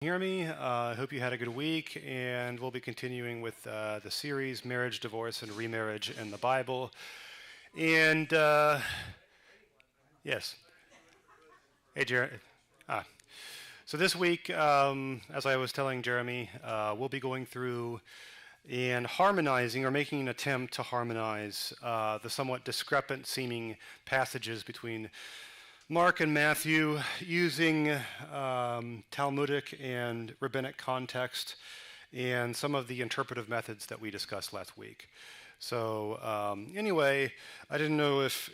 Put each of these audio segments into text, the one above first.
Hear me? I hope you had a good week, and we'll be continuing with the series Marriage, Divorce, and Remarriage in the Bible. And yes, hey, Jeremy. Ah. So this week, as I was telling Jeremy, we'll be going through and harmonizing or making an attempt to harmonize the somewhat discrepant seeming passages between Mark and Matthew using Talmudic and rabbinic context and some of the interpretive methods that we discussed last week. So anyway, I didn't know if,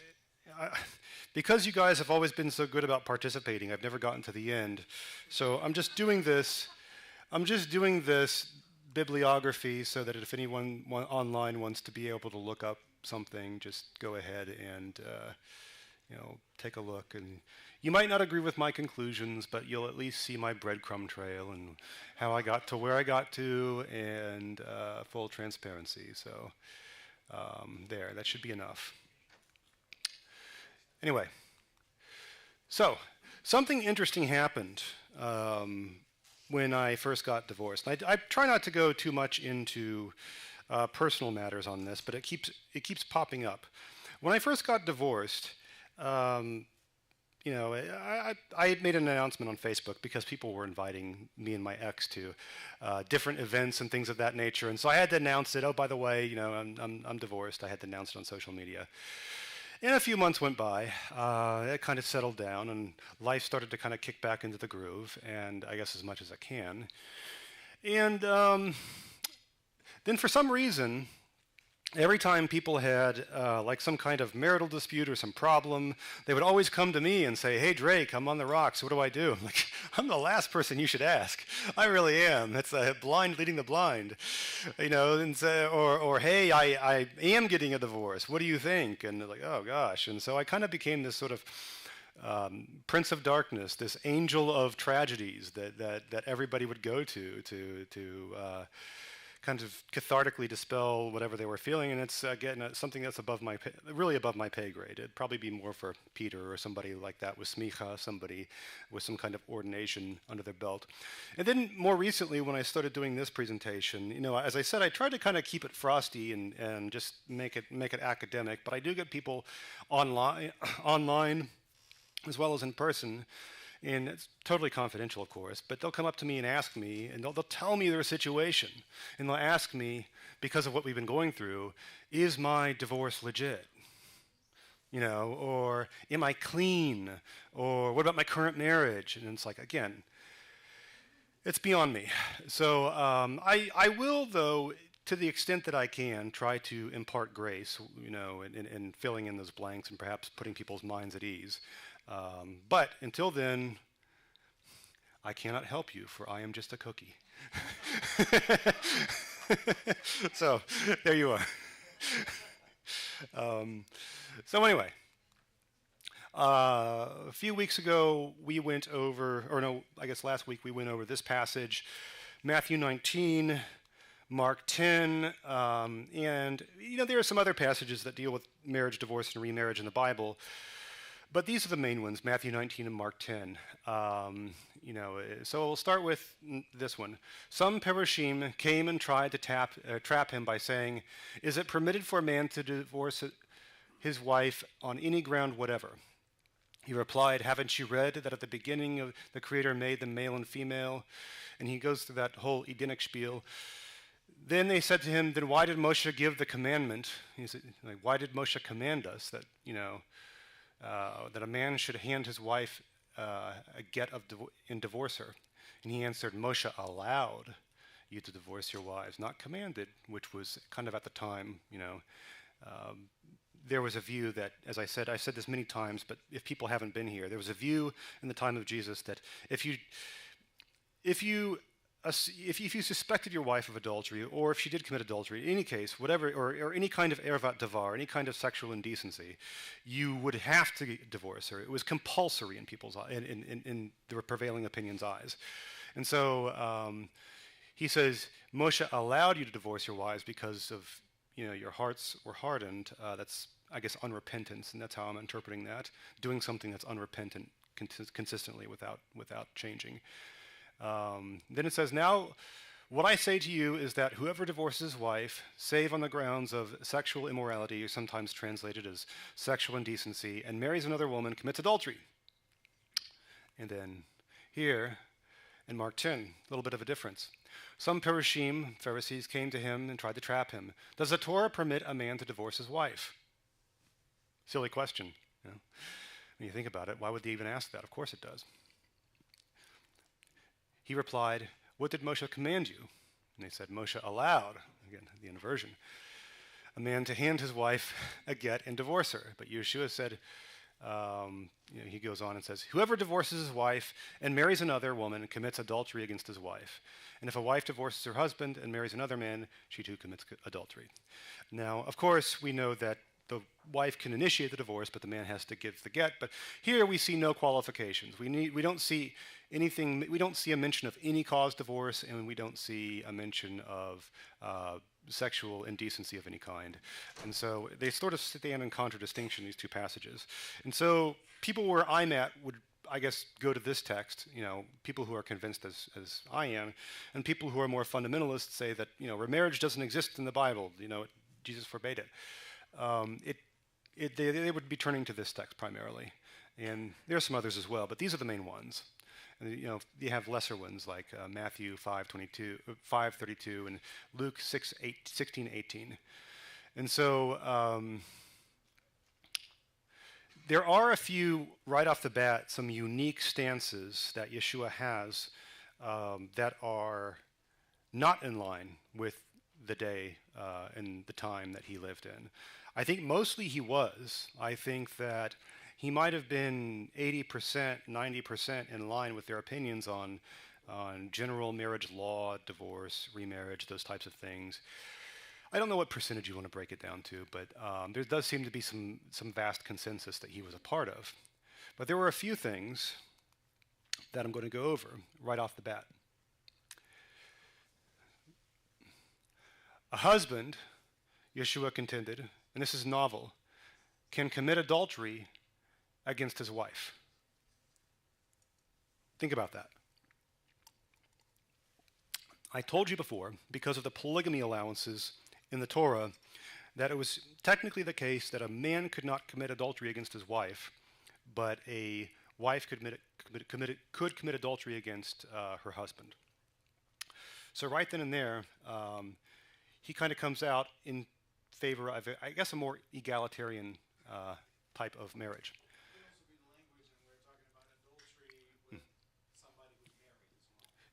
because you guys have always been so good about participating, I've never gotten to the end. So I'm just doing this bibliography so that if anyone online wants to be able to look up something, just go ahead and take a look. And you might not agree with my conclusions, but you'll at least see my breadcrumb trail and how I got to where I got to, and full transparency. So that should be enough. Anyway, so something interesting happened when I first got divorced. I try not to go too much into personal matters on this, but it keeps popping up. When I first got divorced, I had made an announcement on Facebook because people were inviting me and my ex to different events and things of that nature, and so I had to announce it. Oh, by the way, I'm divorced. I had to announce it on social media. And a few months went by. It kind of settled down, and life started to kind of kick back into the groove, and I guess as much as I can. And then for some reason, every time people had like some kind of marital dispute or some problem, they would always come to me and say, "Hey, Drake, I'm on the rocks. What do I do?" I'm like, "I'm the last person you should ask. I really am. It's a blind leading the blind, And say, or hey, I am getting a divorce. What do you think?" And they're like, "Oh gosh." And so I kind of became this sort of Prince of Darkness, this angel of tragedies that everybody would go to kind of cathartically dispel whatever they were feeling, and it's again something that's really above my pay grade. It'd probably be more for Peter or somebody like that with smicha, somebody with some kind of ordination under their belt. And then more recently, when I started doing this presentation, as I said, I tried to kind of keep it frosty and just make it academic. But I do get people online as well as in person. And it's totally confidential, of course, but they'll come up to me and ask me, and they'll tell me their situation. And they'll ask me, because of what we've been going through, is my divorce legit? Or am I clean? Or what about my current marriage? And it's like, again, it's beyond me. So I will, though, to the extent that I can, try to impart grace, in filling in those blanks and perhaps putting people's minds at ease. But until then, I cannot help you, for I am just a cookie. So there you are. So anyway, a few weeks ago we went over, or no, I guess last week we went over this passage, Matthew 19, Mark 10, and there are some other passages that deal with marriage, divorce, and remarriage in the Bible. But these are the main ones, Matthew 19 and Mark 10. So we'll start with this one. Some Perushim came and tried to trap him by saying, "Is it permitted for a man to divorce his wife on any ground whatever?" He replied, "Haven't you read that at the beginning of the Creator made them male and female?" And he goes through that whole Edenic spiel. Then they said to him, "Then why did Moshe give the commandment?" He said, "Why did Moshe command us that, that a man should hand his wife a get and divorce her?" And he answered, "Moshe allowed you to divorce your wives, not commanded," which was kind of at the time, there was a view that, as I said this many times, but if people haven't been here, there was a view in the time of Jesus that if you suspected your wife of adultery, or if she did commit adultery, in any case, whatever, or any kind of ervat davar, any kind of sexual indecency, you would have to divorce her. It was compulsory in people's in the prevailing opinion's eyes. And so he says, Moshe allowed you to divorce your wives because of your hearts were hardened. That's, I guess, unrepentance, and that's how I'm interpreting that. Doing something that's unrepentant consistently without changing. Then it says, now what I say to you is that whoever divorces his wife, save on the grounds of sexual immorality, or sometimes translated as sexual indecency, and marries another woman, commits adultery. And then here in Mark 10, a little bit of a difference. Some Perushim, Pharisees, came to him and tried to trap him. Does the Torah permit a man to divorce his wife? Silly question. You know? When you think about it, why would they even ask that? Of course it does. He replied, what did Moshe command you? And they said, Moshe allowed, again, the inversion, a man to hand his wife a get and divorce her. But Yeshua said, he goes on and says, whoever divorces his wife and marries another woman commits adultery against his wife. And if a wife divorces her husband and marries another man, she too commits adultery. Now, of course, we know that the wife can initiate the divorce, but the man has to give the get. But here we see no qualifications. We don't see anything. We don't see a mention of any cause divorce, and we don't see a mention of sexual indecency of any kind. And so they sort of stand in contradistinction, these two passages. And so people where I'm at would, I guess, go to this text, people who are convinced as I am, and people who are more fundamentalists say that, remarriage doesn't exist in the Bible, Jesus forbade it. They would be turning to this text primarily. And there are some others as well, but these are the main ones. And, you have lesser ones like Matthew 5:32 and Luke 16:18. And so there are a few, right off the bat, some unique stances that Yeshua has that are not in line with the day and the time that he lived in. I think mostly he was. I think that he might have been 80%, 90% in line with their opinions on general marriage law, divorce, remarriage, those types of things. I don't know what percentage you want to break it down to, but there does seem to be some vast consensus that he was a part of. But there were a few things that I'm going to go over right off the bat. A husband, Yeshua contended, and this is novel, can commit adultery against his wife. Think about that. I told you before, because of the polygamy allowances in the Torah, that it was technically the case that a man could not commit adultery against his wife, but a wife could commit adultery against her husband. So right then and there, he kind of comes out in favor of, I guess, a more egalitarian type of marriage.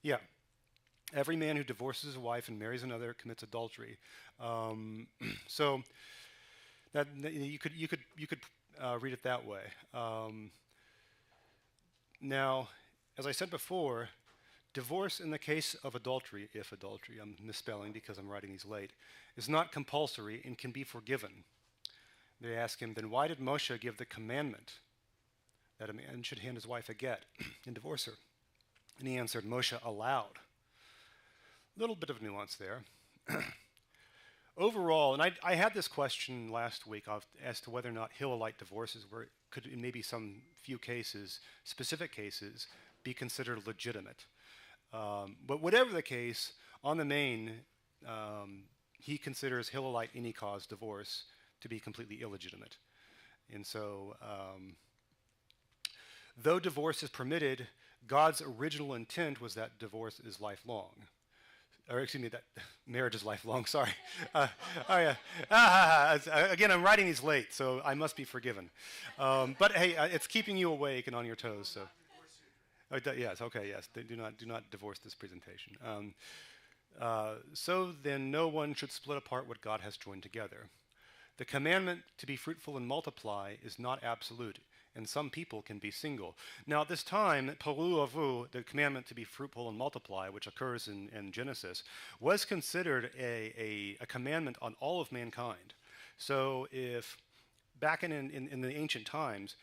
Yeah, every man who divorces his wife and marries another commits adultery. So that you could read it that way. Now, as I said before, divorce in the case of adultery, if adultery, I'm misspelling because I'm writing these late, is not compulsory and can be forgiven. They ask him, then why did Moshe give the commandment that a man should hand his wife a get and divorce her? And he answered, Moshe allowed. A little bit of nuance there. Overall, and I had this question last week as to whether or not Hillelite divorces could, in maybe some few cases, specific cases, be considered legitimate. But whatever the case, on the main, he considers Hillelite any cause divorce to be completely illegitimate. And so, though divorce is permitted, God's original intent was that divorce is lifelong. Or excuse me, that marriage is lifelong, sorry. Oh yeah. Again, I'm writing these late, so I must be forgiven. But hey, it's keeping you awake and on your toes, so. Yes, okay, yes. Do not divorce this presentation. So then no one should split apart what God has joined together. The commandment to be fruitful and multiply is not absolute, and some people can be single. Now at this time, paru avu, the commandment to be fruitful and multiply, which occurs in Genesis, was considered a commandment on all of mankind. So if back in the ancient times,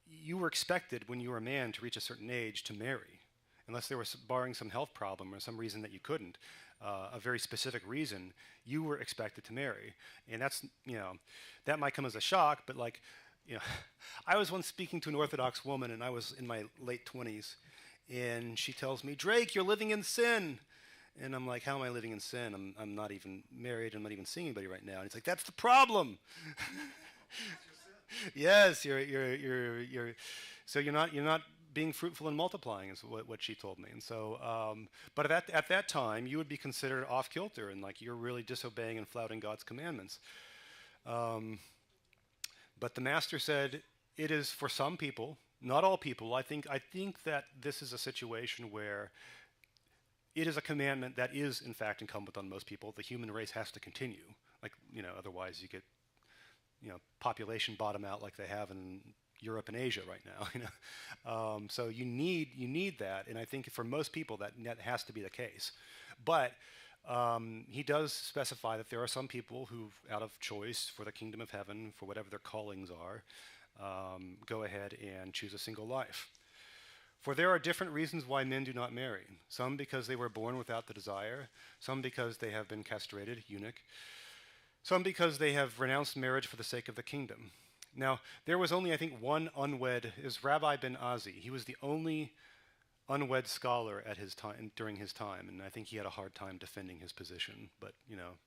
you were expected when you were a man to reach a certain age to marry, unless there was barring some health problem or some reason that you couldn't, a very specific reason, you were expected to marry. And that's, that might come as a shock, but I was once speaking to an Orthodox woman, and I was in my late 20s, And she tells me, Drake, you're living in sin. And I'm like, how am I living in sin? I'm not even married. I'm not even seeing anybody right now. And he's like, that's the problem. Yes, so you're not being fruitful and multiplying is what she told me. And so, but at that time, you would be considered off kilter and like you're really disobeying and flouting God's commandments. Um, but the master said it is for some people, not all people. I think that this is a situation where it is a commandment that is in fact incumbent on most people. The human race has to continue, like otherwise you get population bottom out like they have in Europe and Asia right now. So you need that, and I think for most people that has to be the case. But he does specify that there are some people who, out of choice for the kingdom of heaven, for whatever their callings are, go ahead and choose a single life. For there are different reasons why men do not marry. Some because they were born without the desire, some because they have been castrated, eunuch, some because they have renounced marriage for the sake of the kingdom. Now, there was only, I think, one unwed, is Rabbi Ben Azi. He was the only unwed scholar at his time, during his time, and I think he had a hard time defending his position, but,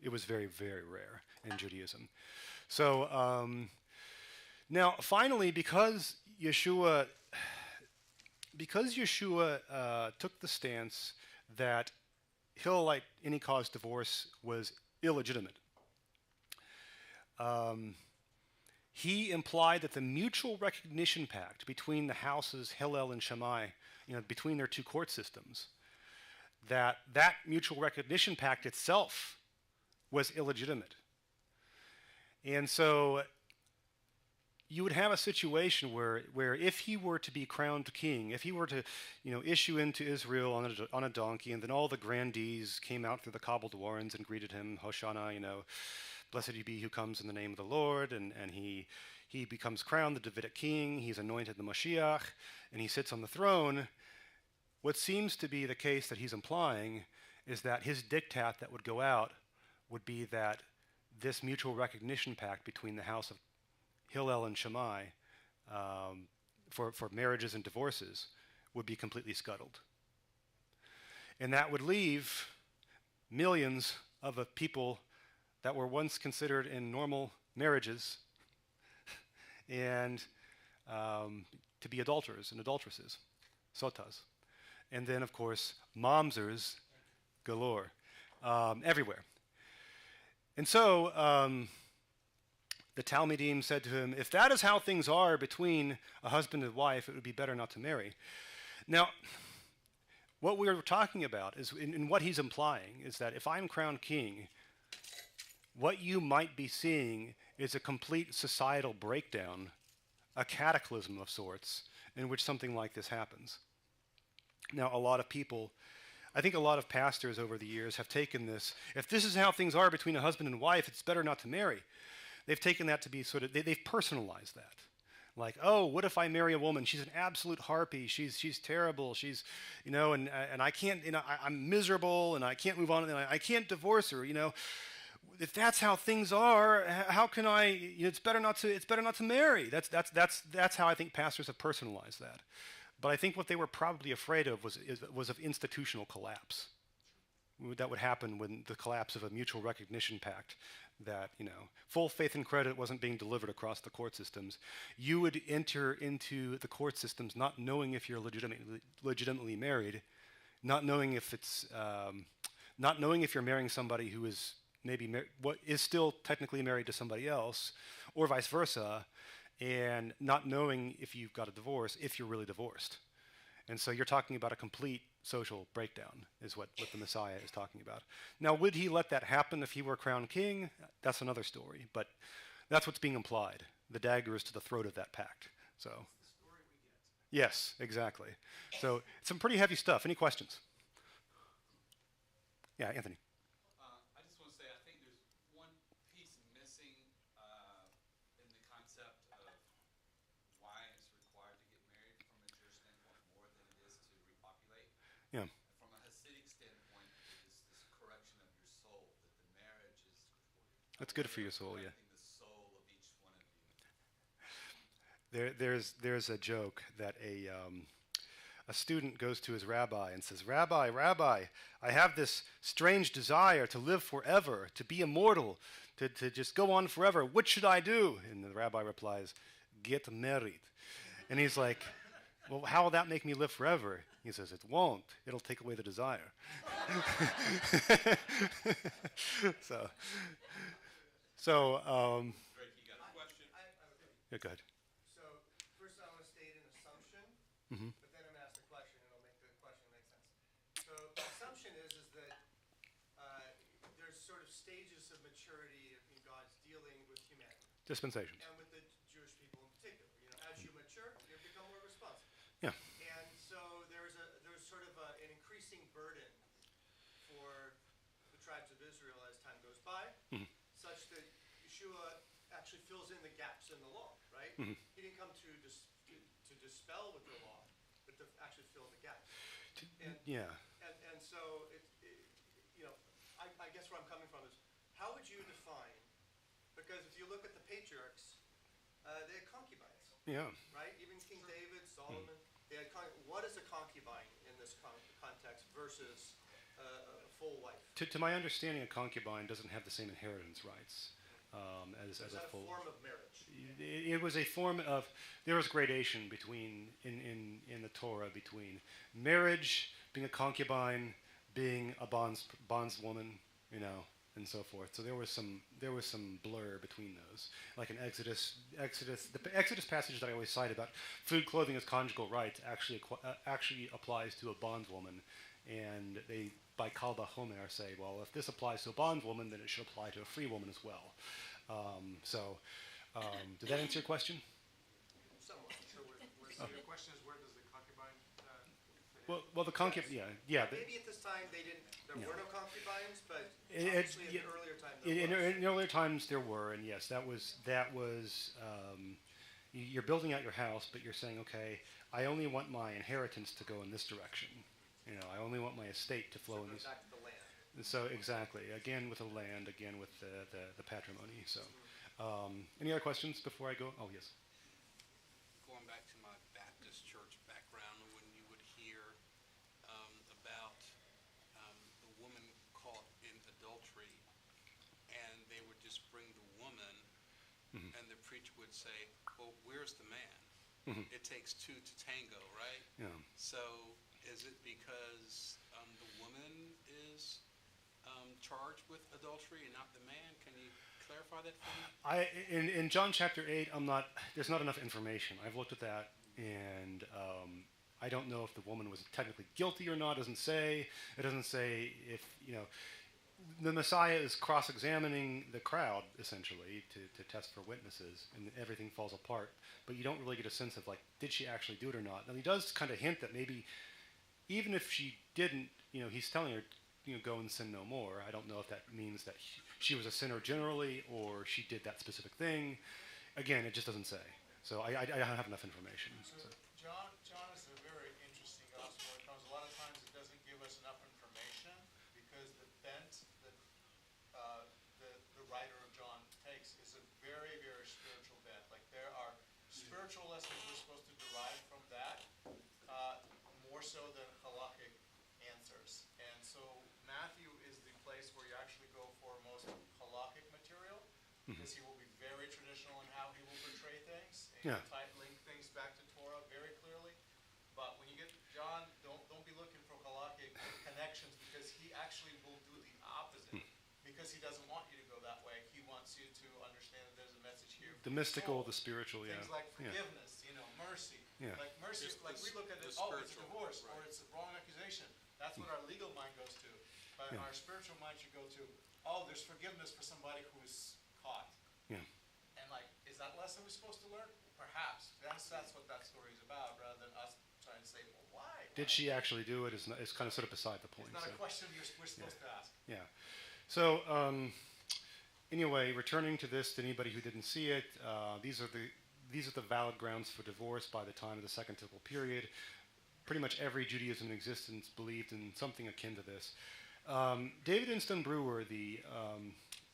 it was very, very rare in Judaism. So, now, finally, because Yeshua took the stance that Hillelite any cause divorce was illegitimate, he implied that the mutual recognition pact between the houses Hillel and Shammai, between their two court systems, that mutual recognition pact itself was illegitimate. And so you would have a situation where if he were to be crowned king, if he were to, issue into Israel on a donkey, and then all the grandees came out through the cobbled warrens and greeted him, Hoshana, blessed he be who comes in the name of the Lord, and he becomes crowned the Davidic king, he's anointed the Mashiach, and he sits on the throne. What seems to be the case that he's implying is that his diktat that would go out would be that this mutual recognition pact between the house of Hillel and Shammai for marriages and divorces would be completely scuttled. And that would leave millions of people that were once considered in normal marriages and to be adulterers and adulteresses, sotas. And then, of course, mamzers galore everywhere. And so the Talmudim said to him, if that is how things are between a husband and wife, it would be better not to marry. Now, what we're talking about is, in what he's implying, is that if I'm crowned king, what you might be seeing is a complete societal breakdown, a cataclysm of sorts, in which something like this happens. Now, a lot of people, I think a lot of pastors over the years have taken this, if this is how things are between a husband and wife, it's better not to marry. They've taken that to be sort of, they've personalized that. Like, oh, what if I marry a woman? She's an absolute harpy. She's terrible. She's, and I can't, I'm miserable and I can't move on and I can't divorce her, If that's how things are, how can I? It's better not to marry. That's how I think pastors have personalized that. But I think what they were probably afraid of was of institutional collapse. That would happen when the collapse of a mutual recognition pact, that full faith and credit wasn't being delivered across the court systems. You would enter into the court systems not knowing if you're legitimately married, not knowing if you're marrying somebody who is maybe is still technically married to somebody else, or vice versa, and not knowing if you've got a divorce, if you're really divorced. And so you're talking about a complete social breakdown, is what the Messiah is talking about. Now, would he let that happen if he were crowned king? That's another story, but that's what's being implied. The dagger is to the throat of that pact. So, that's the story we get. Yes, exactly. So, some pretty heavy stuff. Any questions? Yeah, Anthony. I just want to say, I think there's one piece missing in the concept of why it's required to get married from a Jewish standpoint more than it is to repopulate. Yeah. From a Hasidic standpoint, it is this correction of your soul, that the marriage is That's good for your soul, yeah. the soul of each one of you. There's a joke that a a student goes to his rabbi and says, Rabbi, Rabbi, I have this strange desire to live forever, to be immortal, to just go on forever. What should I do? And the rabbi replies, get married. And he's like, well, how will that make me live forever? He says, it won't. It'll take away the desire. so Drake, you got a question? yeah, go ahead. So first I want to state an assumption, but then I'm going to ask the question, and it'll make the question make sense. So the assumption is that there's sort of stages of maturity in God's dealing with humanity. Dispensations. And with the Jewish people in particular. You know, as you mature, you become more responsive. Yeah. And so there's sort of an increasing burden for the tribes of Israel as time goes by, such that Yeshua actually fills in the gaps in the law, right? He didn't come to dispel with the law, but to actually fill the gaps. And, Yeah. And so, you know, I guess where I'm coming from is, how would you define, because if you look at the patriarchs, they had concubines, Yeah. right? Even King David, Solomon, they had what is a concubine in this context versus a full wife? To my understanding, a concubine doesn't have the same inheritance rights as Is a that a full. form of marriage? It was a form of. There was gradation between in the Torah between marriage, being a concubine, being a bondswoman, you know, and so forth. So there was some blur between those. Like in Exodus, the Exodus passage that I always cite about food, clothing as conjugal rights actually applies to a bondwoman, and they by Kal Vachomer say, well, if this applies to a bondwoman, then it should apply to a free woman as well. Did that answer your question? Somewhat. So your question is, where does the concubine fit in? Well, the concubine, yeah. Maybe at this time there were no concubines, but It- obviously yeah, in the earlier time In, there was. in earlier times there were, and yes, that was you're building out your house, but you're saying, okay, I only want my inheritance to go in this direction. You know, I only want my estate to flow So in going this. back to the land. And so exactly, again with the land, again with the patrimony. So, any other questions before I go? Oh yes. Going back to my Baptist church background, when you would hear about the woman caught in adultery, and they would just bring the woman, and the preacher would say, well, where's the man? It takes two to tango, right? Yeah. So is it because the woman is charged with adultery and not the man? Can you clarify that for me? In John chapter 8, there's not enough information. I've looked at that, and I don't know if the woman was technically guilty or not. It doesn't say. It doesn't say if, you know, the Messiah is cross-examining the crowd, essentially, to test for witnesses, and everything falls apart. But you don't really get a sense of, like, did she actually do it or not? And he does kind of hint that maybe, even if she didn't, you know, he's telling her, you know, go and sin no more. I don't know if that means that she was a sinner generally, or she did that specific thing. Again, it just doesn't say. So I don't have enough information. So John is a very interesting gospel because a lot of times it doesn't give us enough information because the bent that the writer of John takes is a very, very spiritual bent. Like there are spiritual lessons we're supposed to derive from that, more so than halakhic answers. And so Matthew is the place where you actually go for most halakhic material, because he will be very traditional in how he will portray things, and Yeah. link things back to Torah very clearly. But when you get to John, don't be looking for halakhic connections, because he actually will do the opposite, because he doesn't want you to go that way. He wants you to understand that there's a message here. The mystical, the spiritual, yeah. Things like Yeah. forgiveness, you know, mercy. Yeah. Like mercy, Just like we look at the it, oh, it's a spiritual, divorce, right. or it's a wrong accusation. That's what our legal mind goes to. But Yeah. our spiritual mind should go to, oh, there's forgiveness for somebody who's caught. Yeah. And like, is that lesson we're supposed to learn? Perhaps. That's what that story is about, rather than us trying to say, well, why? Did she actually do it? Is kind of sort of beside the point. It's not so. a question we're supposed to ask. Yeah. So anyway, returning to this, to anybody who didn't see it, these are the valid grounds for divorce by the time of the Second Temple period. Pretty much every Judaism in existence believed in something akin to this. David Inston Brewer, the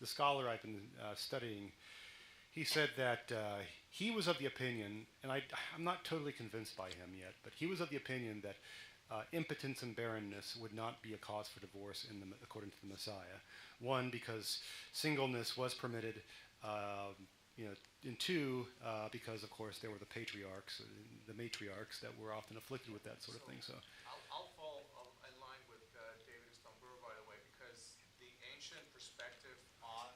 scholar I've been studying, he said that he was of the opinion, and I'm not totally convinced by him yet, but he was of the opinion that impotence and barrenness would not be a cause for divorce according to the Messiah. One, because singleness was permitted, and two, because of course there were the patriarchs, the matriarchs that were often afflicted with that sort of thing. So I'll fall in line with David Istanbul, by the way, because the ancient perspective on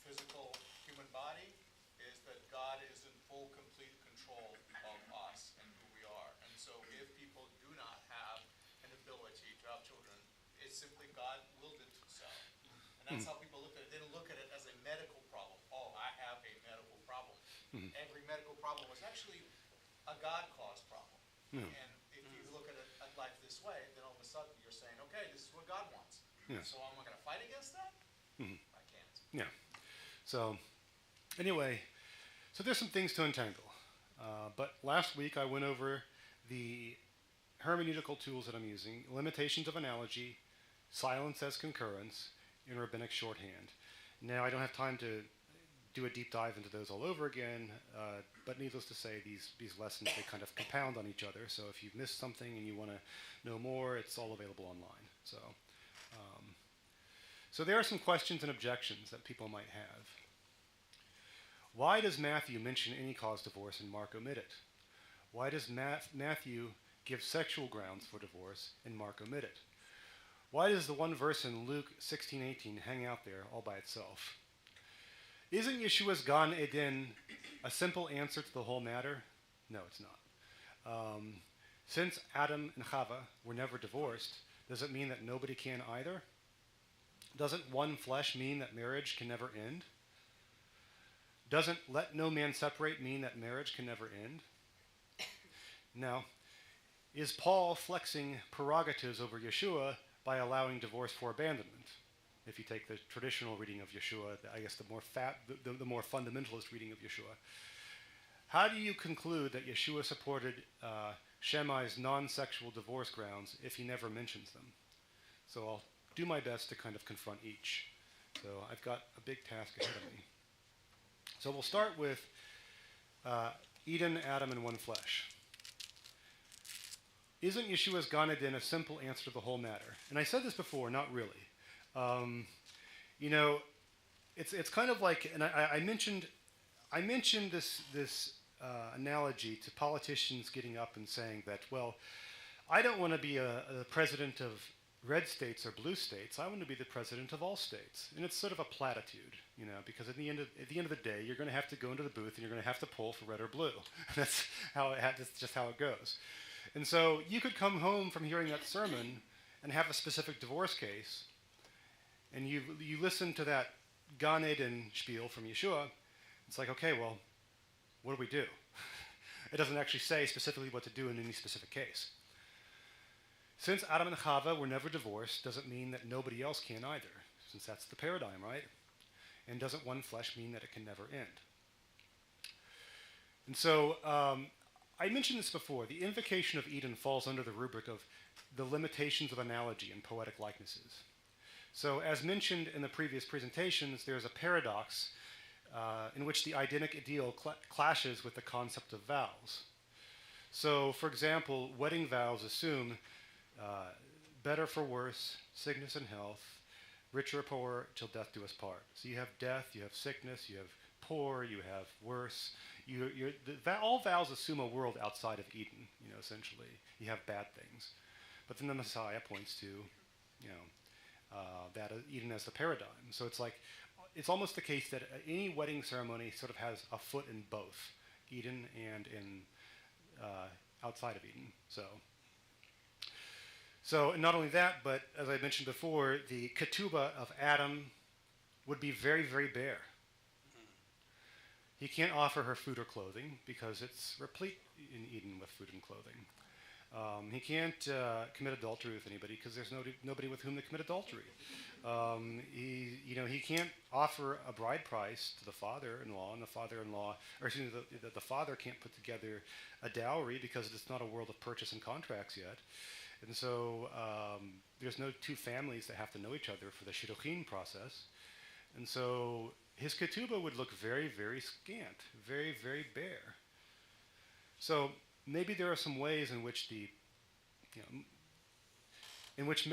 physical human body is that God is in full, complete control of us and who we are. And so if people do not have an ability to have children, it's simply God willed it so. And that's how people look at it. They don't look at it as a medical problem. Oh, I have a medical problem. Every medical problem is actually a God-caused problem. And if you look at life this way, then all of a sudden you're saying, okay, this is what God wants. So am I going to fight against that? I can't. yeah. So anyway, so there's some things to untangle. But last week I went over the hermeneutical tools that I'm using: limitations of analogy, silence as concurrence, and rabbinic shorthand. Now I don't have time to do a deep dive into those all over again, but needless to say, these lessons, they kind of compound on each other. So if you've missed something and you want to know more, it's all available online. So there are some questions and objections that people might have. Why does Matthew mention any cause divorce and Mark omit it? Why does Matthew give sexual grounds for divorce and Mark omit it? Why does the one verse in Luke 16:18 hang out there all by itself? Isn't Yeshua's Gan Eden a simple answer to the whole matter? No, it's not. Since Adam and Chava were never divorced, does it mean that nobody can either? Doesn't one flesh mean that marriage can never end? Doesn't let no man separate mean that marriage can never end? Now, is Paul flexing prerogatives over Yeshua by allowing divorce for abandonment? If you take the traditional reading of Yeshua, I guess the more fundamentalist reading of Yeshua. How do you conclude that Yeshua supported Shammai's non-sexual divorce grounds if he never mentions them? So I'll do my best to kind of confront each. So I've got a big task ahead of me. So we'll start with Eden, Adam, and one flesh. Isn't Yeshua's Gan Eden a simple answer to the whole matter? And I said this before, not really. It's kind of like, and I mentioned this analogy to politicians getting up and saying that, well, I don't want to be a president of red states or blue states. I want to be the president of all states. And it's sort of a platitude, because at the end of the day, you're going to have to go into the booth and you're going to have to pull for red or blue. That's just how it goes. And so you could come home from hearing that sermon and have a specific divorce case, and you listen to that Gan Eden spiel from Yeshua. It's like, okay, well, what do we do? It doesn't actually say specifically what to do in any specific case. Since Adam and Chava were never divorced, doesn't mean that nobody else can either, since that's the paradigm, right? And doesn't one flesh mean that it can never end? And so I mentioned this before. The invocation of Eden falls under the rubric of the limitations of analogy and poetic likenesses. So as mentioned in the previous presentations, there's a paradox in which the Edenic ideal clashes with the concept of vows. So, for example, wedding vows assume better for worse, sickness and health, richer or poorer, till death do us part. So you have death, you have sickness, you have poor, you have worse. All vows assume a world outside of Eden, essentially. You have bad things. But then the Messiah points to, that Eden as the paradigm. So it's almost the case that any wedding ceremony sort of has a foot in both Eden and in outside of Eden. So not only that, but as I mentioned before, the ketubah of Adam would be very, very bare. He can't offer her food or clothing because it's replete in Eden with food and clothing. He can't commit adultery with anybody because there's nobody with whom to commit adultery. He can't offer a bride price to the father-in-law, and the father can't put together a dowry because it's not a world of purchase and contracts yet. And so there's no two families that have to know each other for the shidduchim process. And so his ketubah would look very, very scant, very, very bare. So maybe there are some ways in which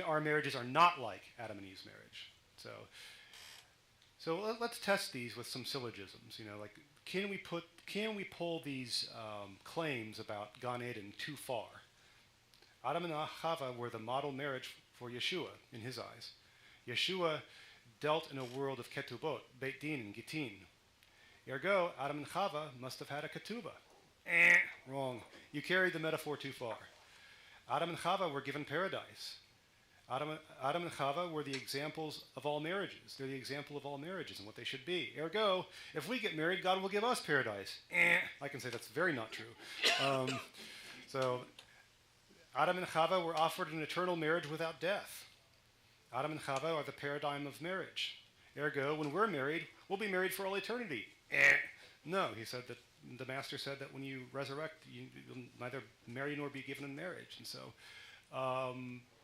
our marriages are not like Adam and Eve's marriage. So let's test these with some syllogisms. Like can we pull these claims about Gan Eden too far? Adam and Chava were the model marriage for Yeshua in his eyes. Yeshua dealt in a world of ketubot, beit din and gitin. Ergo, Adam and Chava must have had a ketubah. Wrong. You carried the metaphor too far. Adam and Chava were given paradise. Adam and Chava were the examples of all marriages. They're the example of all marriages and what they should be. Ergo, if we get married, God will give us paradise. I can say that's very not true. So Adam and Chava were offered an eternal marriage without death. Adam and Chava are the paradigm of marriage. Ergo, when we're married, we'll be married for all eternity. No, he said that the master said that when you resurrect, you'll neither marry nor be given in marriage. And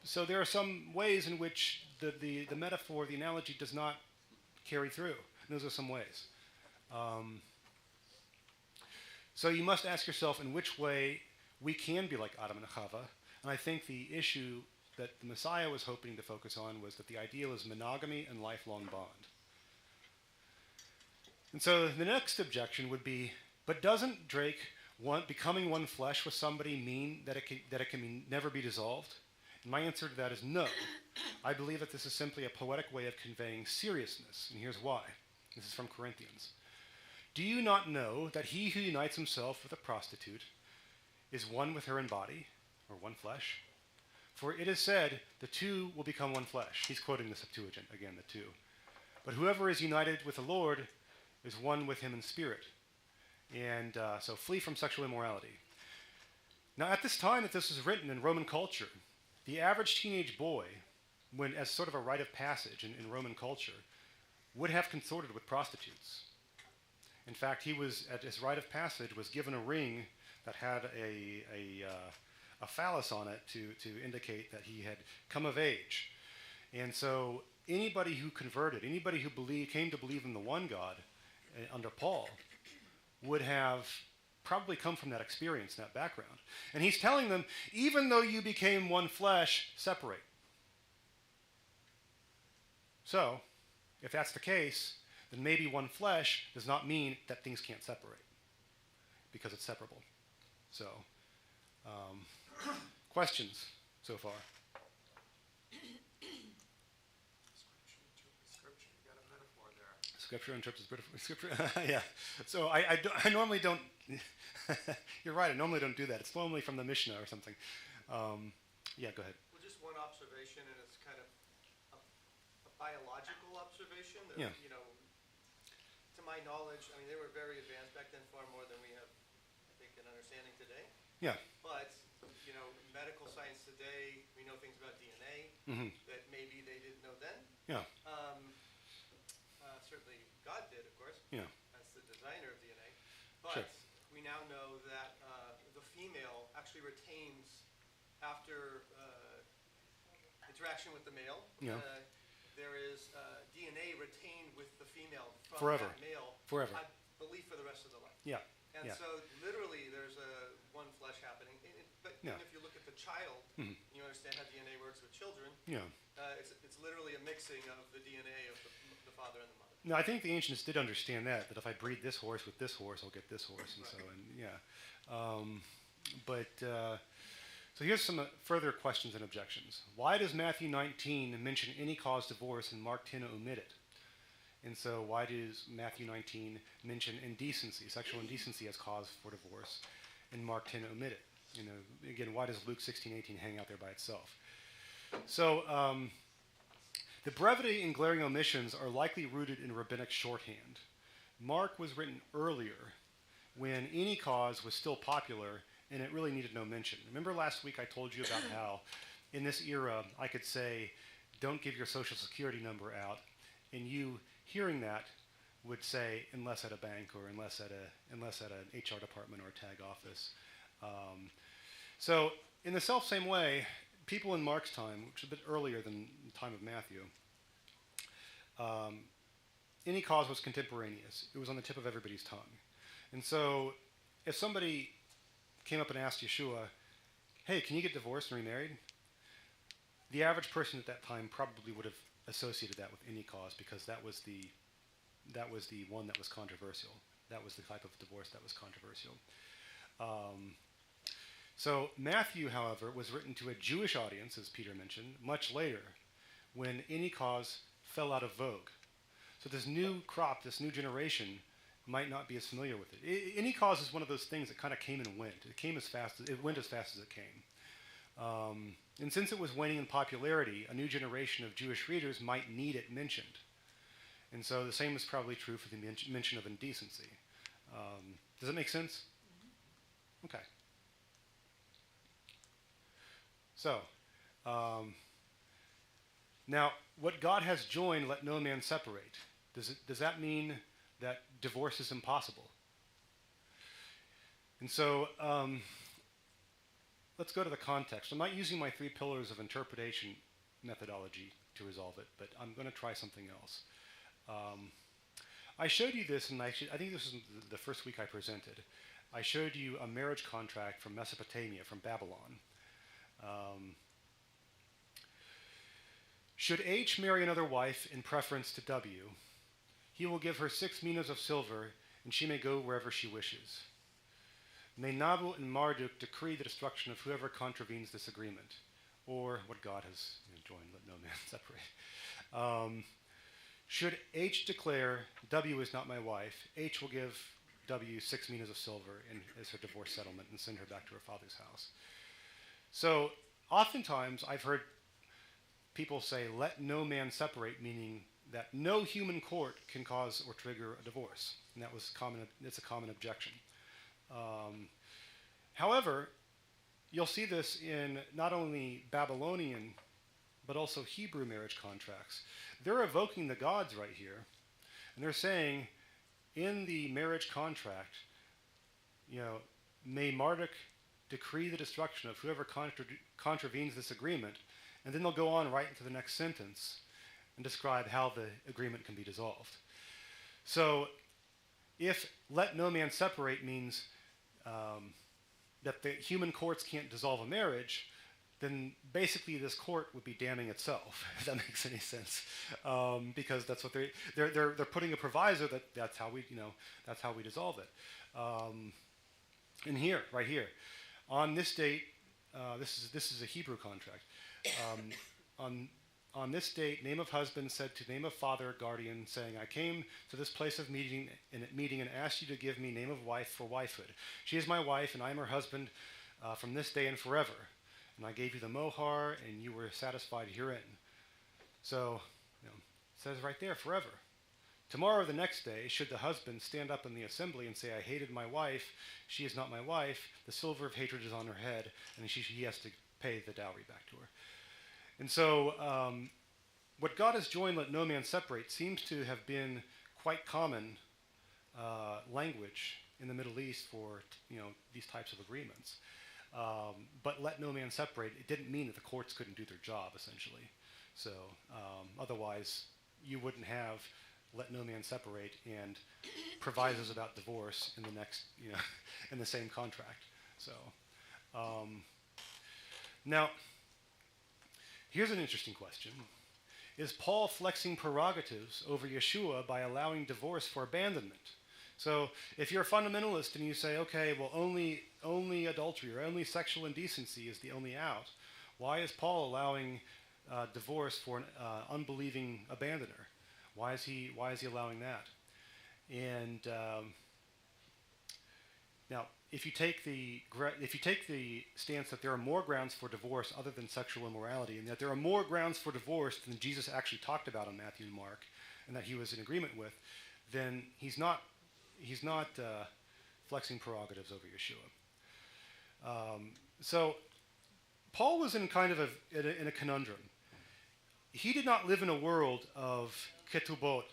so there are some ways in which the metaphor, the analogy does not carry through. And those are some ways. So you must ask yourself in which way we can be like Adam and Chava. And I think the issue that the Messiah was hoping to focus on was that the ideal is monogamy and lifelong bond. And so the next objection would be, but doesn't Drake becoming one flesh with somebody mean that it can never be dissolved? And my answer to that is no. I believe that this is simply a poetic way of conveying seriousness, and here's why. This is from Corinthians. Do you not know that he who unites himself with a prostitute is one with her in body, or one flesh? For it is said, the two will become one flesh. He's quoting the Septuagint, again, the two. But whoever is united with the Lord is one with him in spirit. And so flee from sexual immorality. Now, at this time that this was written in Roman culture, the average teenage boy, when as sort of a rite of passage in Roman culture, would have consorted with prostitutes. In fact, he was, at his rite of passage, was given a ring that had a phallus on it to indicate that he had come of age. And so anybody who converted, anybody who came to believe in the one God under Paul, would have probably come from that experience, that background. And he's telling them, even though you became one flesh, separate. So, if that's the case, then maybe one flesh does not mean that things can't separate, because it's separable. So, questions so far? Scripture interprets Scripture. Yeah. So I normally don't. You're right. I normally don't do that. It's normally from the Mishnah or something. Yeah. Go ahead. Well, just one observation, and it's kind of a biological observation. That, Yeah. To my knowledge, I mean, they were very advanced back then, far more than we have, I think, an understanding today. Yeah. But medical science today, we know things about DNA that maybe they didn't know then. Yeah. Certainly God did, of course. Yeah. That's the designer of DNA. But Sure. we now know that the female actually retains, after interaction with the male, Yeah. there is DNA retained with the female from Forever. that male. Forever. I believe for the rest of their life. Yeah. And Yeah. so literally there's a one flesh happening. But Yeah. even if you look at the child, you understand how DNA works with children. Yeah. It's literally a mixing of the DNA of the father and the mother. No, I think the ancients did understand that if I breed this horse with this horse, I'll get this horse, and so, and yeah. So here's some further questions and objections. Why does Matthew 19 mention any cause divorce and Mark 10 omit it? And so why does Matthew 19 mention indecency, sexual indecency as cause for divorce, and Mark 10 omit it? Again, why does Luke 16:18 hang out there by itself? So the brevity and glaring omissions are likely rooted in rabbinic shorthand. Mark was written earlier when any cause was still popular and it really needed no mention. Remember last week I told you about how in this era I could say, don't give your social security number out, and you hearing that would say, unless at a bank or unless at an HR department or a tag office. So in the self-same way, people in Mark's time, which is a bit earlier than the time of Matthew, any cause was contemporaneous. It was on the tip of everybody's tongue. And so if somebody came up and asked Yeshua, hey, can you get divorced and remarried? The average person at that time probably would have associated that with any cause, because that was the one that was controversial. That was the type of divorce that was controversial. So Matthew, however, was written to a Jewish audience, as Peter mentioned, much later, when any cause fell out of vogue. So this new crop, this new generation, might not be as familiar with it. Any cause is one of those things that kind of came and went. It went as fast as it came. And since it was waning in popularity, a new generation of Jewish readers might need it mentioned. And so the same is probably true for the mention of indecency. Does that make sense? Okay. So, now, what God has joined, let no man separate. Does that mean that divorce is impossible? And so, let's go to the context. I'm not using my 3 pillars of interpretation methodology to resolve it, but I'm going to try something else. I showed you this, and I think this was the first week I presented. I showed you a marriage contract from Mesopotamia, from Babylon. Should H marry another wife in preference to W, he will give her 6 minas of silver, and she may go wherever she wishes. May Nabu and Marduk decree the destruction of whoever contravenes this agreement, or what God has joined, let no man separate. Should H declare, W is not my wife, H will give W 6 minas of silver as her divorce settlement and send her back to her father's house. So oftentimes I've heard people say, let no man separate, meaning that no human court can cause or trigger a divorce. And that's a common objection. However, you'll see this in not only Babylonian, but also Hebrew marriage contracts. They're evoking the gods right here, and they're saying, in the marriage contract, may Marduk decree the destruction of whoever contravenes this agreement, and then they'll go on right into the next sentence and describe how the agreement can be dissolved. So, if let no man separate means that the human courts can't dissolve a marriage, then basically this court would be damning itself, if that makes any sense, because that's what they're putting a proviso that's how we dissolve it. And here, right here, on this date, this is a Hebrew contract. On this date, name of husband said to name of father, guardian, saying, I came to this place of meeting and asked you to give me name of wife for wifehood. She is my wife, and I am her husband from this day and forever. And I gave you the mohar, and you were satisfied herein. So, it says right there, forever. Tomorrow, the next day, should the husband stand up in the assembly and say, I hated my wife, she is not my wife, the silver of hatred is on her head, and he has to pay the dowry back to her. And so, what God has joined, let no man separate, seems to have been quite common language in the Middle East for these types of agreements. But let no man separate, it didn't mean that the courts couldn't do their job, essentially. So otherwise, you wouldn't have let no man separate and provisos about divorce in the next, in the same contract. So now, here's an interesting question. Is Paul flexing prerogatives over Yeshua by allowing divorce for abandonment? So if you're a fundamentalist and you say, okay, well, only adultery or only sexual indecency is the only out, why is Paul allowing divorce for an unbelieving abandoner? Why is he allowing that? And now, if you take the stance that there are more grounds for divorce other than sexual immorality, and that there are more grounds for divorce than Jesus actually talked about in Matthew and Mark, and that he was in agreement with, then he's not flexing prerogatives over Yeshua. So Paul was in kind of in a conundrum. He did not live in a world of ketubot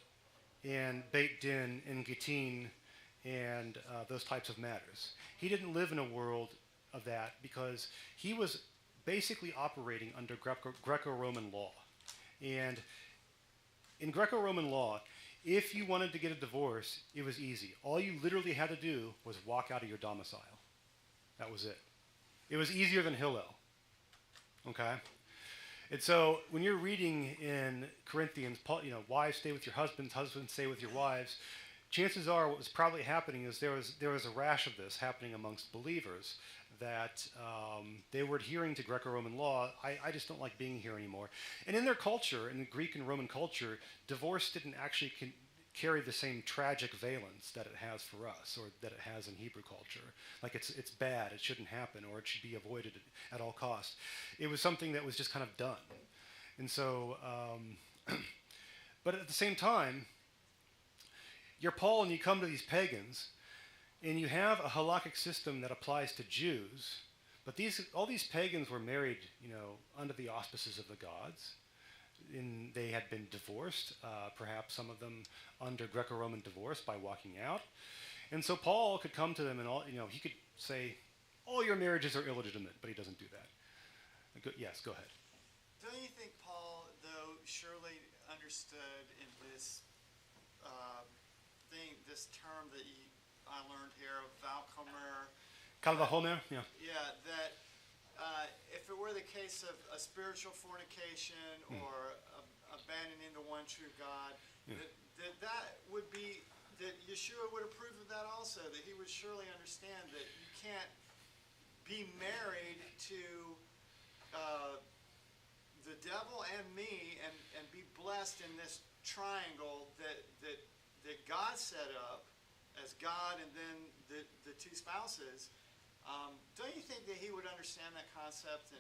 and Beit Din and Gittin and those types of matters. He didn't live in a world of that because he was basically operating under Greco-Roman law. And in Greco-Roman law, If you wanted to get a divorce, it was easy. All you literally had to do was walk out of your domicile. That was it. It was easier than Hillel. Okay? And so when you're reading in Corinthians, Paul, wives stay with your husbands, husbands stay with your wives, chances are what was probably happening is there was a rash of this happening amongst believers, that they were adhering to Greco-Roman law. I just don't like being here anymore. And in their culture, in the Greek and Roman culture, divorce didn't actually carry the same tragic valence that it has for us, or that it has in Hebrew culture. Like it's bad, it shouldn't happen, or it should be avoided at all costs. It was something that was just kind of done. And so, but at the same time, you're Paul and you come to these pagans, and you have a halakhic system that applies to Jews, but all these pagans were married, under the auspices of the gods. They had been divorced, perhaps some of them under Greco-Roman divorce by walking out. And so Paul could come to them and he could say, all your marriages are illegitimate, but he doesn't do that. Yes, go ahead. Don't you think Paul, though, surely understood in this this term that I learned here of Valcomer? Kalvahomer, yeah. Yeah, that if it were the case of a spiritual fornication or abandoning the one true God, that would be, that Yeshua would approve of that also, that he would surely understand that you can't be married to the devil and me and be blessed in this triangle that God set up as God and then the two spouses. Don't you think that he would understand that concept?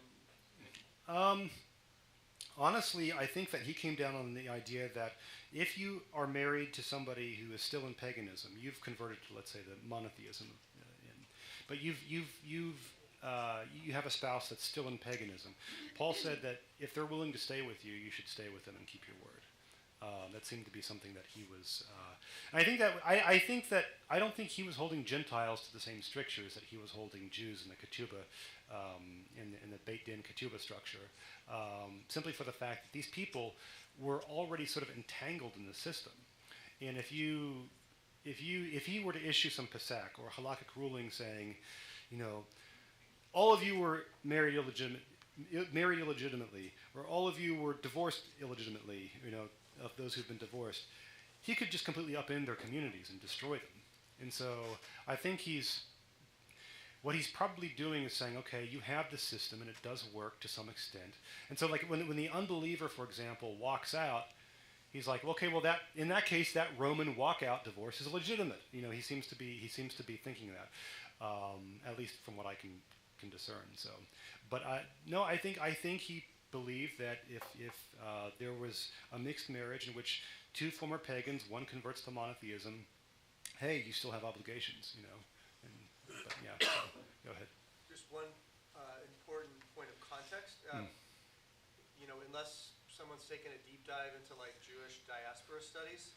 Honestly, I think that he came down on the idea that if you are married to somebody who is still in paganism, you've converted to, let's say, the monotheism, but you have a spouse that's still in paganism. Paul said that if they're willing to stay with you, you should stay with them and keep your word. That seemed to be something that he was. I don't think he was holding Gentiles to the same strictures that he was holding Jews in the ketubah, in the Beit Din ketubah structure. Simply for the fact that these people were already sort of entangled in the system, and if he were to issue some pasak or halakhic ruling saying, all of you were married illegitimately, or all of you were divorced illegitimately, of those who've been divorced, he could just completely upend their communities and destroy them. And so I think what he's probably doing is saying, okay, you have this system and it does work to some extent. And so like when the unbeliever, for example, walks out, he's like, okay, well in that case, that Roman walkout divorce is legitimate. He seems to be thinking that, at least from what I can discern. So, but I think he believed that if there was a mixed marriage in which two former pagans, one converts to monotheism, hey, you still have obligations, But yeah, so, go ahead. Just one important point of context. Unless someone's taken a deep dive into like Jewish diaspora studies,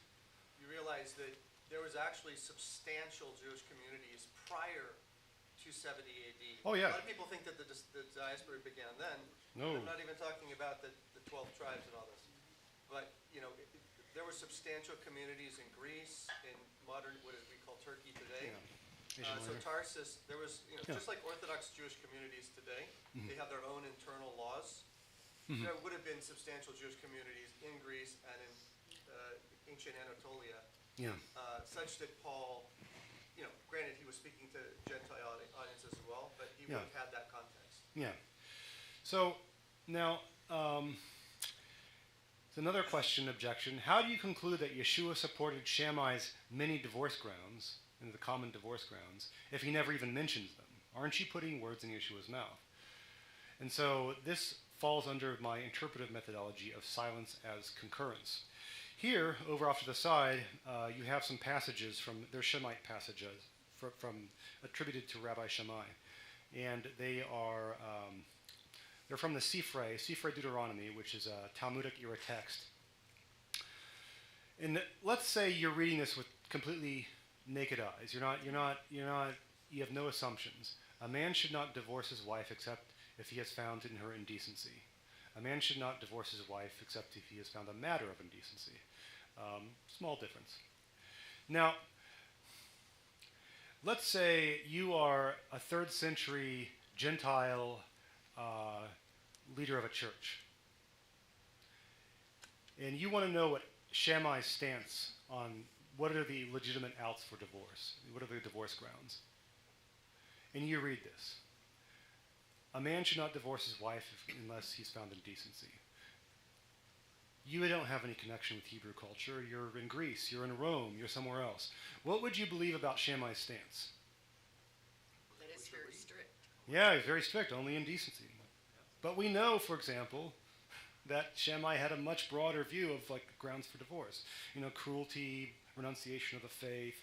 you realize that there was actually substantial Jewish communities prior to 70 AD. Oh, yeah. A lot of people think that the diaspora began then. No. I'm not even talking about the 12 tribes and all this. But, there were substantial communities in Greece, in modern, what we call Turkey today. Yeah. So Tarsus, there was, just like Orthodox Jewish communities today, they have their own internal laws. There would have been substantial Jewish communities in Greece and in ancient Anatolia, such that Paul, granted he was speaking to Gentile audiences as well, but he would have had that context. Yeah. So now, it's another objection. How do you conclude that Yeshua supported Shammai's many divorce grounds, and the common divorce grounds, if he never even mentions them? Aren't you putting words in Yeshua's mouth? And so this falls under my interpretive methodology of silence as concurrence. Here, over off to the side, you have some passages they're Shemite passages from attributed to Rabbi Shammai, and they are they're from the Sifrei Deuteronomy, which is a Talmudic era text. And let's say you're reading this with completely naked eyes. You have no assumptions. A man should not divorce his wife except if he has found in her indecency. A man should not divorce his wife except if he has found a matter of indecency. Small difference. Now, let's say you are a 3rd century Gentile leader of a church, and you want to know what Shammai's stance on what are the legitimate outs for divorce, what are the divorce grounds. And you read this. A man should not divorce his wife unless he's found in decency. You don't have any connection with Hebrew culture. You're in Greece, you're in Rome, you're somewhere else. What would you believe about Shammai's stance? That it's very strict. Yeah, he's very strict, only in decency. But we know, for example, that Shammai had a much broader view of like grounds for divorce. You know, cruelty, renunciation of the faith,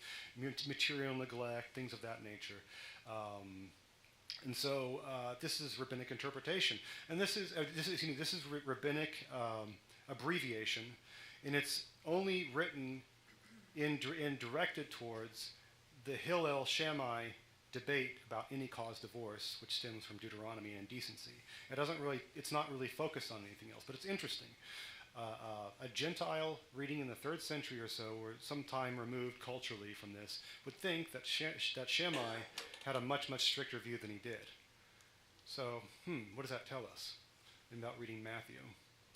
material neglect, things of that nature. And so this is rabbinic interpretation, and this is rabbinic abbreviation, and it's only written in directed towards the Hillel Shammai debate about any cause divorce, which stems from Deuteronomy and indecency. It's not really focused on anything else, but it's interesting. A Gentile reading in the 3rd century or so, or some time removed culturally from this, would think that Shammai had a much, much stricter view than he did. So, what does that tell us about reading Matthew,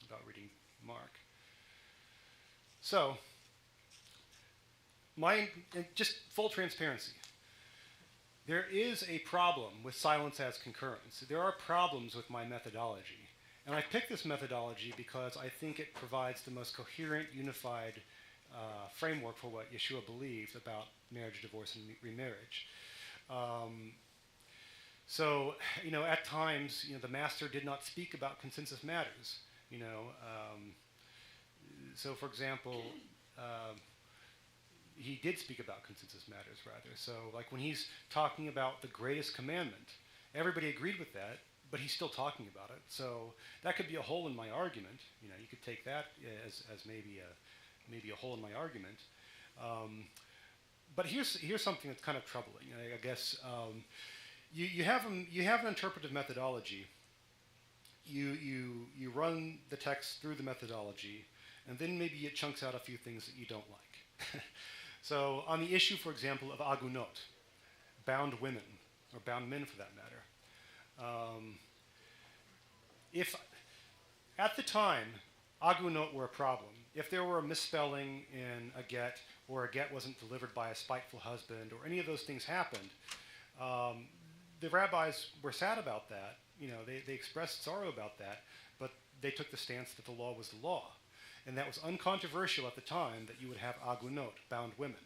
about reading Mark? So, just full transparency. There is a problem with silence as concurrence. There are problems with my methodology. And I picked this methodology because I think it provides the most coherent, unified framework for what Yeshua believed about marriage, divorce, and remarriage. So, at times, the master did not speak about consensus matters. So, for example, he did speak about consensus matters, rather. So, like when he's talking about the greatest commandment, everybody agreed with that, but he's still talking about it. So that could be a hole in my argument. You could take that as maybe a hole in my argument. But here's something that's kind of troubling. I guess you have an interpretive methodology. You run the text through the methodology, and then maybe it chunks out a few things that you don't like. So on the issue, for example, of agunot, bound women, or bound men for that matter, if at the time agunot were a problem, if there were a misspelling in a get, or a get wasn't delivered by a spiteful husband, or any of those things happened, the rabbis were sad about that. They expressed sorrow about that, but they took the stance that the law was the law. And that was uncontroversial at the time that you would have agunot, bound women,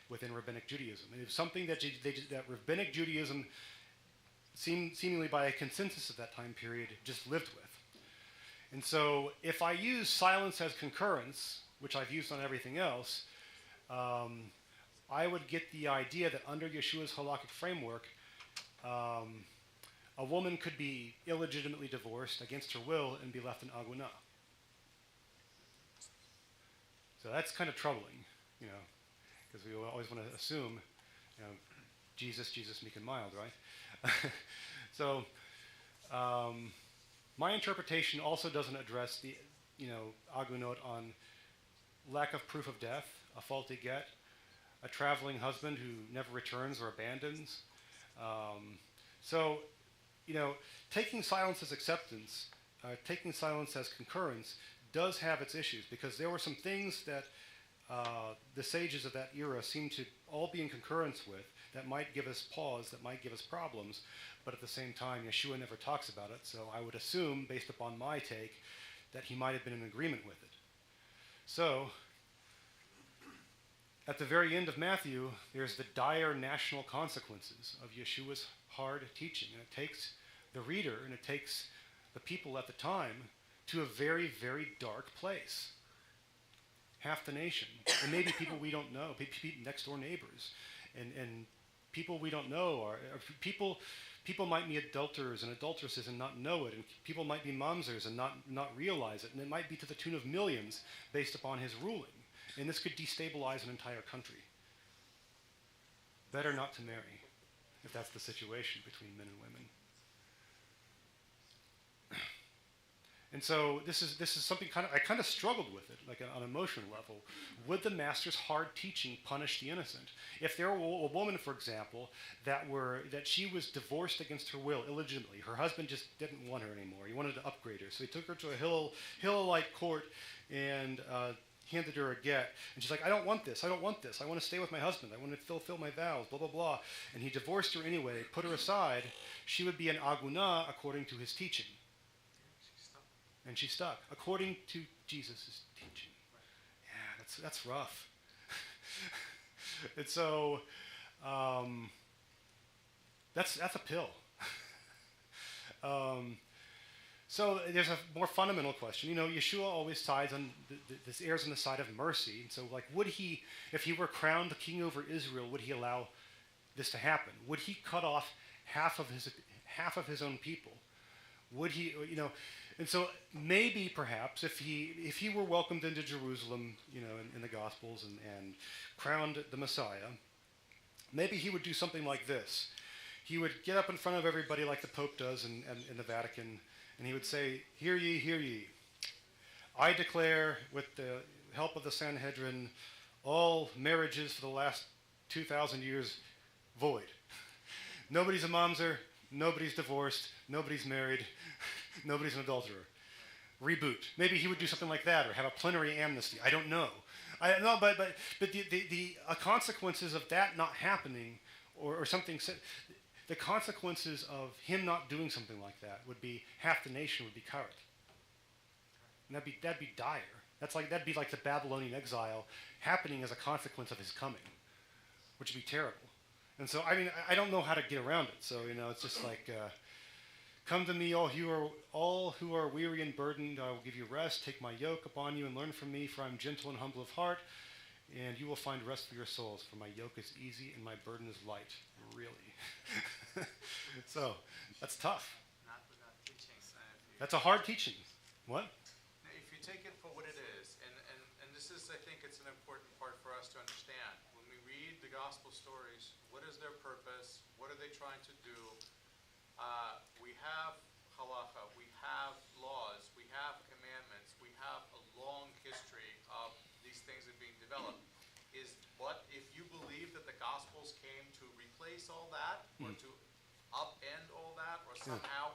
within Rabbinic Judaism. And it was something that Rabbinic Judaism, seemingly by a consensus of that time period, just lived with. And so if I use silence as concurrence, which I've used on everything else, I would get the idea that under Yeshua's halakhic framework, a woman could be illegitimately divorced against her will and be left in agunah. So that's kind of troubling, because we always want to assume, Jesus, meek and mild, right? So my interpretation also doesn't address the, agunot on lack of proof of death, a faulty get, a traveling husband who never returns or abandons. So, taking silence as acceptance, taking silence as concurrence does have its issues, because there were some things that the sages of that era seemed to all be in concurrence with that might give us pause, that might give us problems, but at the same time, Yeshua never talks about it, so I would assume, based upon my take, that he might have been in agreement with it. So, at the very end of Matthew, there's the dire national consequences of Yeshua's hard teaching, and it takes the reader, and it takes the people at the time to a very, very dark place. Half the nation, and maybe people we don't know, next door neighbors, and people we don't know, or people might be adulterers and adulteresses and not know it, and people might be mamzers and not realize it, and it might be to the tune of millions based upon his ruling, and this could destabilize an entire country. Better not to marry, if that's the situation between men and women. And so this is something I kind of struggled with it, like on an emotional level. Would the master's hard teaching punish the innocent? If there were a woman, for example, that she was divorced against her will illegitimately, her husband just didn't want her anymore. He wanted to upgrade her, so he took her to a Hill-like court and handed her a get. And she's like, I don't want this. I don't want this. I want to stay with my husband. I want to fulfill my vows. Blah blah blah. And he divorced her anyway, put her aside. She would be an aguna according to his teaching. And she stuck, according to Jesus' teaching. Yeah, that's rough. And so that's a pill. So there's a more fundamental question. Yeshua always sides on this errs on the side of mercy. And so, would he, if he were crowned the king over Israel, would he allow this to happen? Would he cut off half of his own people? Would he, And so maybe, perhaps, if he were welcomed into Jerusalem, in the Gospels and crowned the Messiah, maybe he would do something like this. He would get up in front of everybody like the Pope does in the Vatican, and he would say, "Hear ye, hear ye. I declare, with the help of the Sanhedrin, all marriages for the last 2,000 years void. Nobody's a mamzer, nobody's divorced, nobody's married." Nobody's an adulterer. Reboot. Maybe he would do something like that, or have a plenary amnesty. I don't know. But the consequences of that not happening, or something, the consequences of him not doing something like that would be half the nation would be karet. And that'd be dire. That'd be like the Babylonian exile happening as a consequence of his coming, which would be terrible. And so, I don't know how to get around it. So, it's just like. Come to me, all who are weary and burdened, I will give you rest. Take my yoke upon you and learn from me, for I am gentle and humble of heart, and you will find rest for your souls. For my yoke is easy and my burden is light. Really. So, that's tough. Not without teaching. That's a hard teaching. What? If you take it for what it is, and this is, I think it's an important part for us to understand. When we read the gospel stories, what is their purpose? What are they trying to do? We have halacha, we have laws, we have commandments, we have a long history of these things that are being developed. But if you believe that the Gospels came to replace all that, or to upend all that, or somehow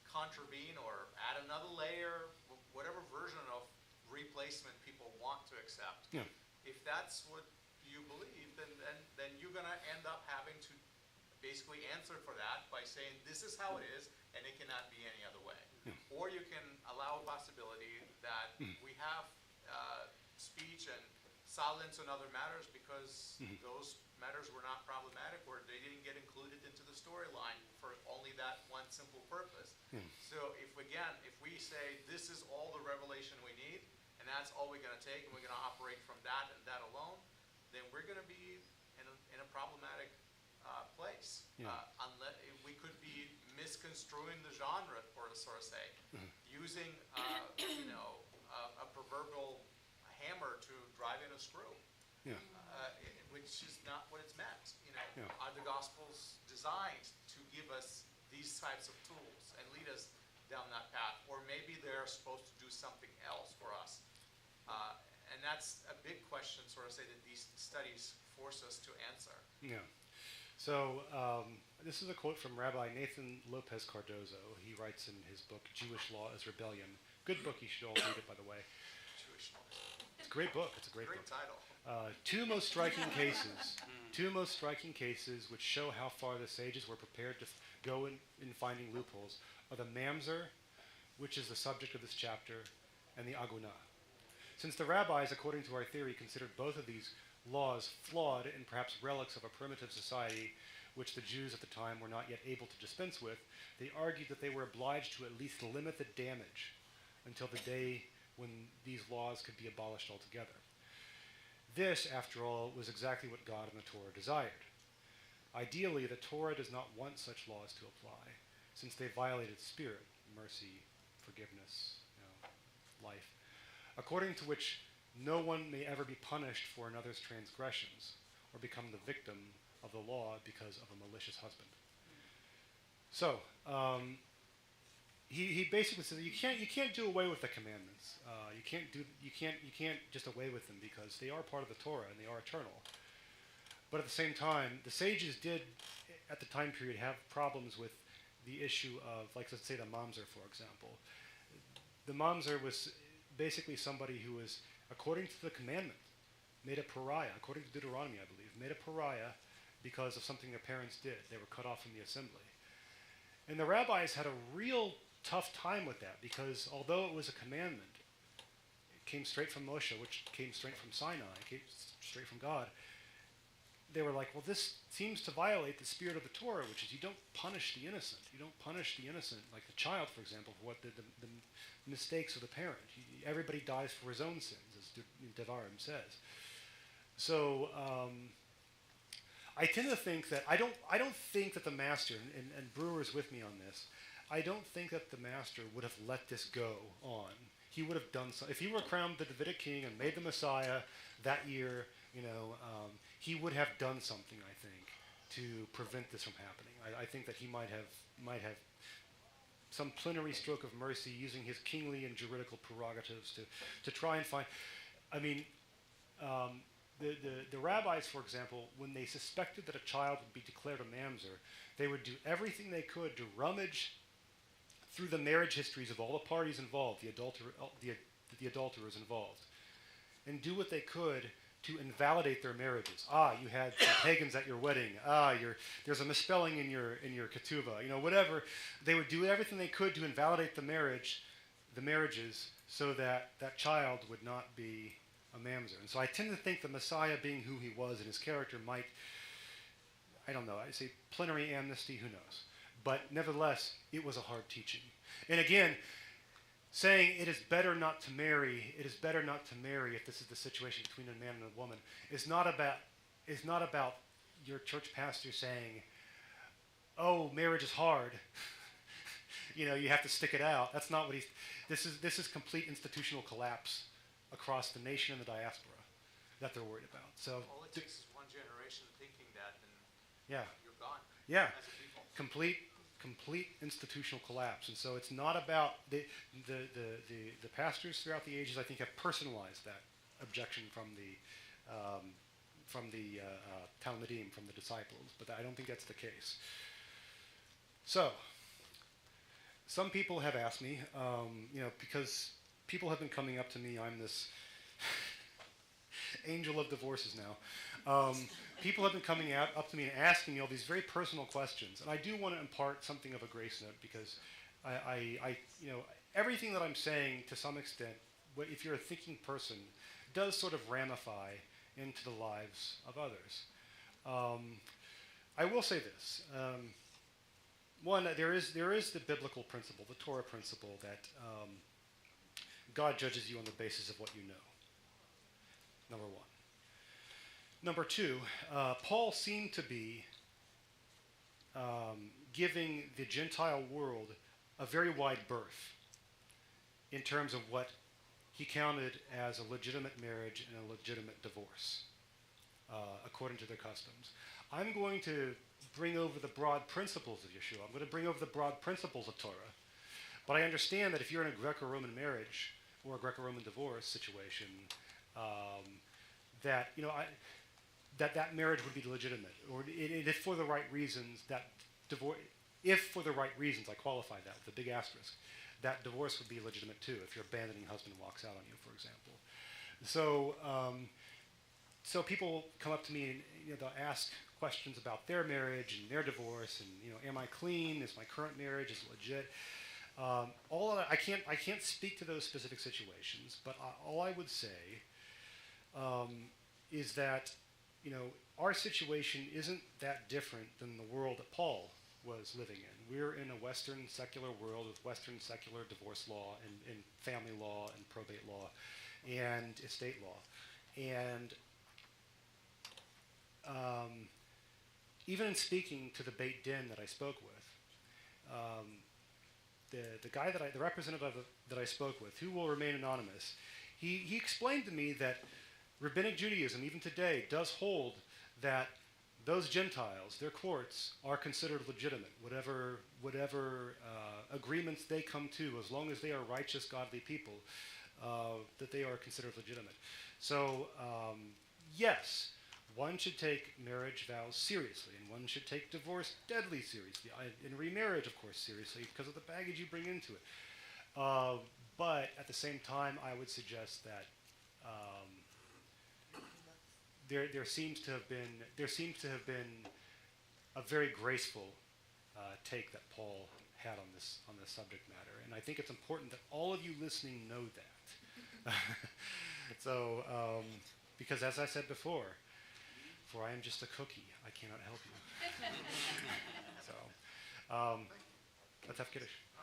contravene or add another layer, whatever version of replacement people want to accept, if that's what you believe, then you're going to end up having to basically answer for that by saying this is how it is and it cannot be any other way. Or you can allow a possibility that we have speech and silence on other matters because those matters were not problematic or they didn't get included into the storyline for only that one simple purpose. So if we say this is all the revelation we need and that's all we're going to take and we're going to operate from that and that alone, then we're going to be in a problematic place. Unless we could be misconstruing the genre, or so to say, using a proverbial hammer to drive in a screw, which is not what it's meant. Are the Gospels designed to give us these types of tools and lead us down that path, or maybe they're supposed to do something else for us? And that's a big question, sort of say, that these studies force us to answer. Yeah. So this is a quote from Rabbi Nathan Lopez Cardozo. He writes in his book, Jewish Law is Rebellion. Good book. You should all read it, by the way. Jewish law. It's a great book. It's a great book. title. Two most striking cases which show how far the sages were prepared to go in finding loopholes are the mamzer, which is the subject of this chapter, and the aguna. Since the rabbis, according to our theory, considered both of these laws flawed and perhaps relics of a primitive society which the Jews at the time were not yet able to dispense with, they argued that they were obliged to at least limit the damage until the day when these laws could be abolished altogether. This, after all, was exactly what God and the Torah desired. Ideally, the Torah does not want such laws to apply, since they violated spirit, mercy, forgiveness, life, according to which no one may ever be punished for another's transgressions or become the victim of the law because of a malicious husband. So, he basically says you can't do away with the commandments. You can't just away with them because they are part of the Torah and they are eternal. But at the same time, the sages did, at the time period, have problems with the issue of, like, let's say the mamzer, for example. The mamzer was basically somebody who was, according to the commandment, made a pariah, according to Deuteronomy, I believe, made a pariah because of something their parents did. They were cut off from the assembly. And the rabbis had a real tough time with that because although it was a commandment, it came straight from Moshe, which came straight from Sinai, it came straight from God. They were like, well, this seems to violate the spirit of the Torah, which is you don't punish the innocent. You don't punish the innocent, like the child, for example, for what the mistakes of the parent. Everybody dies for his own sins, as Devarim says. So I tend to think that I don't think that the master, and Brewer's with me on this, I don't think that the master would have let this go on. He would have done so if he were crowned the Davidic king and made the Messiah that year. He would have done something, I think, to prevent this from happening. I think that he might have some plenary stroke of mercy using his kingly and juridical prerogatives to try and find. I mean, the rabbis, for example, when they suspected that a child would be declared a mamzer, they would do everything they could to rummage through the marriage histories of all the parties involved, the adulterers involved, and do what they could to invalidate their marriages. You had some pagans at your wedding. There's a misspelling in your ketubah. Whatever. They would do everything they could to invalidate the marriages, so that that child would not be a mamzer. And so I tend to think the Messiah, being who he was and his character, might, I don't know, I say plenary amnesty, who knows. But nevertheless, it was a hard teaching. And again, saying it is better not to marry if this is the situation between a man and a woman is not about your church pastor saying, oh, marriage is hard. You have to stick it out. That's not what this is complete institutional collapse across the nation and the diaspora that they're worried about. So all it takes is one generation thinking that, and yeah, you're gone. Yeah, as a people. complete institutional collapse. And so it's not about the pastors throughout the ages, I think, have personalized that objection from the Talmudim, from the disciples, but I don't think that's the case. So some people have asked me, because people have been coming up to me. I'm this angel of divorces now. People have been coming up to me and asking me all these very personal questions, and I do want to impart something of a grace note because I everything that I'm saying, to some extent, if you're a thinking person, does sort of ramify into the lives of others. I will say this. One, there is the biblical principle, the Torah principle, that God judges you on the basis of what you know. Number one. Number two, Paul seemed to be giving the Gentile world a very wide berth in terms of what he counted as a legitimate marriage and a legitimate divorce, according to their customs. I'm going to bring over the broad principles of Yeshua. I'm going to bring over the broad principles of Torah. But I understand that if you're in a Greco-Roman marriage or a Greco-Roman divorce situation, that that marriage would be legitimate, or if for the right reasons, that divorce. If for the right reasons, I qualify that with a big asterisk, that divorce would be legitimate too. If your abandoning husband walks out on you, for example. So people come up to me and they'll ask questions about their marriage and their divorce, and am I clean? Is my current marriage is legit? All of that, I can't speak to those specific situations, but all I would say is that our situation isn't that different than the world that Paul was living in. We're in a Western secular world with Western secular divorce law and family law and probate law and estate law. And even in speaking to the Beit Din that I spoke with, the representative that I spoke with, who will remain anonymous, he explained to me that Rabbinic Judaism, even today, does hold that those Gentiles, their courts are considered legitimate. Whatever agreements they come to, as long as they are righteous, godly people, that they are considered legitimate. So yes, one should take marriage vows seriously, and one should take divorce deadly seriously, and remarriage, of course, seriously, because of the baggage you bring into it. But at the same time, I would suggest that there seems to have been a very graceful take that Paul had on this subject matter, and I think it's important that all of you listening know that. So, because as I said before, for I am just a cookie, I cannot help you. So, let's have Kiddush.